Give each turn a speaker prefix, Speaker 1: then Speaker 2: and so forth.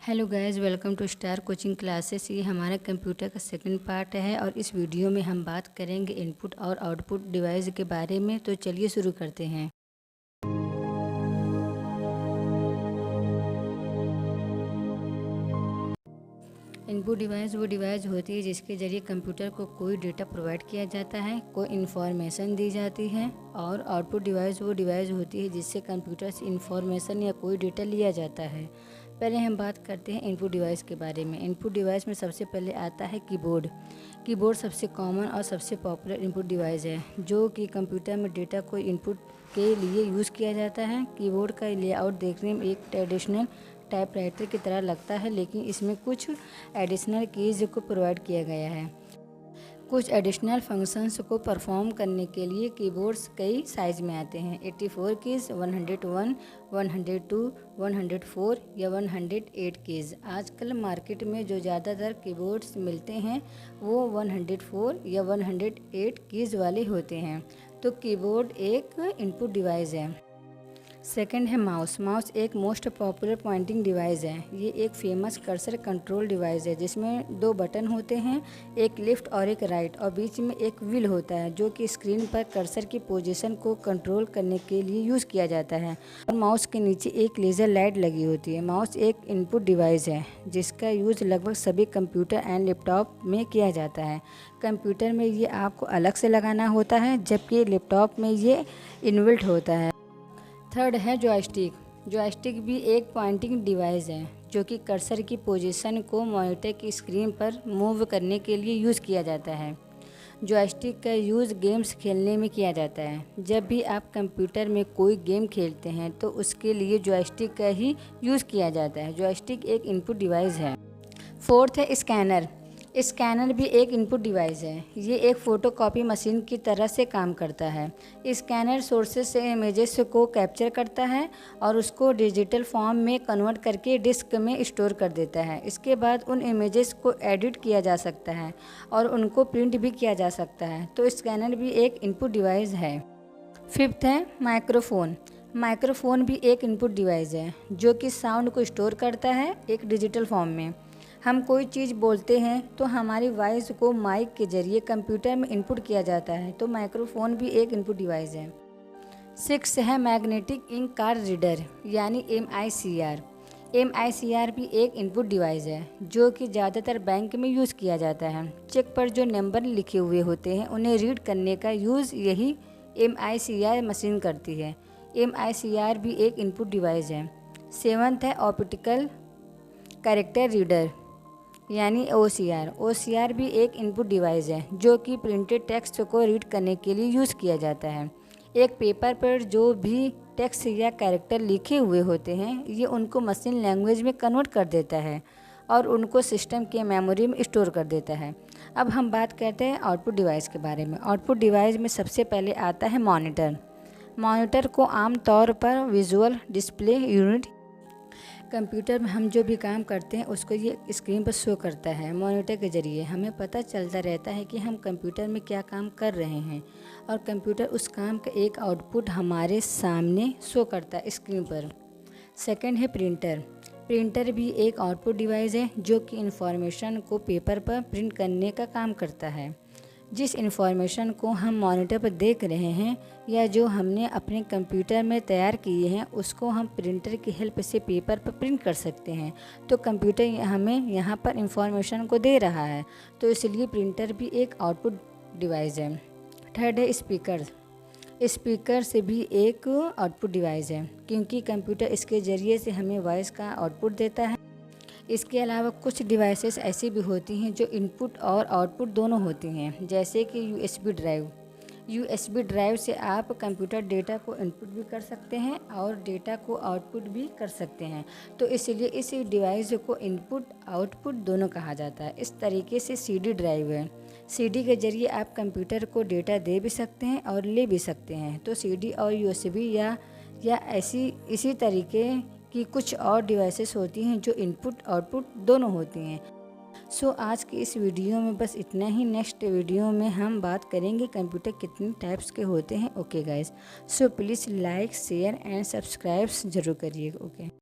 Speaker 1: Hello guys, welcome to star coaching classes. ये हमारा computer का सेकंड पार्ट है और इस वीडियो में हम बात करेंगे इनपुट और आउटपुट डिवाइस के बारे में। तो चलिए शुरू करते हैं। इनपुट डिवाइस वो डिवाइस होती है जिसके ज़रिए कंप्यूटर को कोई डेटा प्रोवाइड किया जाता है, कोई इन्फॉर्मेशन दी जाती है। और आउटपुट डिवाइस वो डिवाइस होती है जिससे कंप्यूटर से इन्फॉर्मेशन या कोई डेटा लिया जाता है। पहले हम बात करते हैं इनपुट डिवाइस के बारे में। इनपुट डिवाइस में सबसे पहले आता है कीबोर्ड। कीबोर्ड सबसे कॉमन और सबसे पॉपुलर इनपुट डिवाइस है जो कि कंप्यूटर में डेटा को इनपुट के लिए यूज़ किया जाता है। कीबोर्ड का लेआउट देखने में एक ट्रेडिशनल टाइपराइटर की तरह लगता है, लेकिन इसमें कुछ एडिशनल कीज़ को प्रोवाइड किया गया है। कुछ एडिशनल फंक्शंस को परफॉर्म करने के लिए कीबोर्ड्स कई साइज़ में आते हैं। 84 कीज़, 101, 102, 104 या 108 कीज़। आजकल मार्केट में जो ज़्यादातर कीबोर्ड्स मिलते हैं वो 104 या 108 कीज़ वाले होते हैं। तो कीबोर्ड एक इनपुट डिवाइस है। सेकंड है माउस। माउस एक मोस्ट पॉपुलर पॉइंटिंग डिवाइस है। ये एक फेमस कर्सर कंट्रोल डिवाइस है जिसमें दो बटन होते हैं, एक लेफ़्ट और एक राइट, और बीच में एक व्हील होता है जो कि स्क्रीन पर कर्सर की पोजीशन को कंट्रोल करने के लिए यूज़ किया जाता है। और माउस के नीचे एक लेज़र लाइट लगी होती है। माउस एक इनपुट डिवाइस है जिसका यूज़ लगभग सभी कंप्यूटर एंड लैपटॉप में किया जाता है। कंप्यूटर में ये आपको अलग से लगाना होता है, जबकि लैपटॉप में ये इनबिल्ट होता है। थर्ड है जॉयस्टिक। जॉयस्टिक भी एक पॉइंटिंग डिवाइस है जो कि कर्सर की पोजीशन को मॉनिटर की स्क्रीन पर मूव करने के लिए यूज़ किया जाता है। जॉयस्टिक का यूज़ गेम्स खेलने में किया जाता है। जब भी आप कंप्यूटर में कोई गेम खेलते हैं तो उसके लिए जॉयस्टिक का ही यूज़ किया जाता है। जॉयस्टिक एक इनपुट डिवाइस है। फोर्थ है स्कैनर। स्कैनर भी एक इनपुट डिवाइस है। ये एक फ़ोटोकॉपी मशीन की तरह से काम करता है। स्कैनर सोर्सेस से इमेजेस को कैप्चर करता है और उसको डिजिटल फॉर्म में कन्वर्ट करके डिस्क में स्टोर कर देता है। इसके बाद उन इमेजेस को एडिट किया जा सकता है और उनको प्रिंट भी किया जा सकता है। तो स्कैनर भी एक इनपुट डिवाइस है। फिफ्थ है माइक्रोफ़ोन। माइक्रोफ़ोन भी एक इनपुट डिवाइस है जो कि साउंड को स्टोर करता है एक डिजिटल फॉर्म में। हम कोई चीज़ बोलते हैं तो हमारी वॉइस को माइक के ज़रिए कंप्यूटर में इनपुट किया जाता है। तो माइक्रोफ़ोन भी एक इनपुट डिवाइस है। सिक्स है मैग्नेटिक इंक कार्ड रीडर यानी MICR। MICR भी एक इनपुट डिवाइस है जो कि ज़्यादातर बैंक में यूज़ किया जाता है। चेक पर जो नंबर लिखे हुए होते हैं उन्हें रीड करने का यूज़ यही MICR मशीन करती है। MICR भी एक इनपुट डिवाइस है। सेवंथ है ऑप्टिकल कैरेक्टर रीडर यानी OCR। OCR भी एक इनपुट डिवाइस है जो कि प्रिंटेड टेक्स्ट को रीड करने के लिए यूज़ किया जाता है। एक पेपर पर जो भी टेक्स्ट या कैरेक्टर लिखे हुए होते हैं ये उनको मशीन लैंग्वेज में कन्वर्ट कर देता है और उनको सिस्टम के मेमोरी में स्टोर कर देता है। अब हम बात करते हैं आउटपुट डिवाइस के बारे में। आउटपुट डिवाइस में सबसे पहले आता है मॉनिटर। मॉनिटर को आमतौर पर विजुअल डिस्प्ले यूनिट, कंप्यूटर में हम जो भी काम करते हैं उसको ये स्क्रीन पर शो करता है। मॉनिटर के ज़रिए हमें पता चलता रहता है कि हम कंप्यूटर में क्या काम कर रहे हैं और कंप्यूटर उस काम का एक आउटपुट हमारे सामने शो करता है स्क्रीन पर। सेकंड है प्रिंटर। प्रिंटर भी एक आउटपुट डिवाइस है जो कि इंफॉर्मेशन को पेपर पर प्रिंट करने का काम करता है। जिस इंफॉर्मेशन को हम मॉनिटर पर देख रहे हैं या जो हमने अपने कंप्यूटर में तैयार किए हैं उसको हम प्रिंटर की हेल्प से पेपर पर प्रिंट कर सकते हैं। तो कंप्यूटर हमें यहाँ पर इंफॉर्मेशन को दे रहा है, तो इसलिए प्रिंटर भी एक आउटपुट डिवाइस है। थर्ड है स्पीकर। स्पीकर से भी एक आउटपुट डिवाइस है क्योंकि कंप्यूटर इसके ज़रिए से हमें वॉइस का आउटपुट देता है। इसके अलावा कुछ डिवाइसेस ऐसी भी होती हैं जो इनपुट और आउटपुट दोनों होती हैं, जैसे कि USB ड्राइव। USB ड्राइव से आप कंप्यूटर डेटा को इनपुट भी कर सकते हैं और डेटा को आउटपुट भी कर सकते हैं। तो इसलिए इस डिवाइस को इनपुट आउटपुट दोनों कहा जाता है। इस तरीके से CD ड्राइव है। CD के ज़रिए आप कंप्यूटर को डेटा दे भी सकते हैं और ले भी सकते हैं। तो CD और USB या ऐसी इसी तरीके कि कुछ और डिवाइसेस होती हैं जो इनपुट आउटपुट दोनों होती हैं। सो आज की इस वीडियो में बस इतना ही। नेक्स्ट वीडियो में हम बात करेंगे कंप्यूटर कितने टाइप्स के होते हैं। Okay guys, so please like share and subscribe ज़रूर करिएगा। ओके।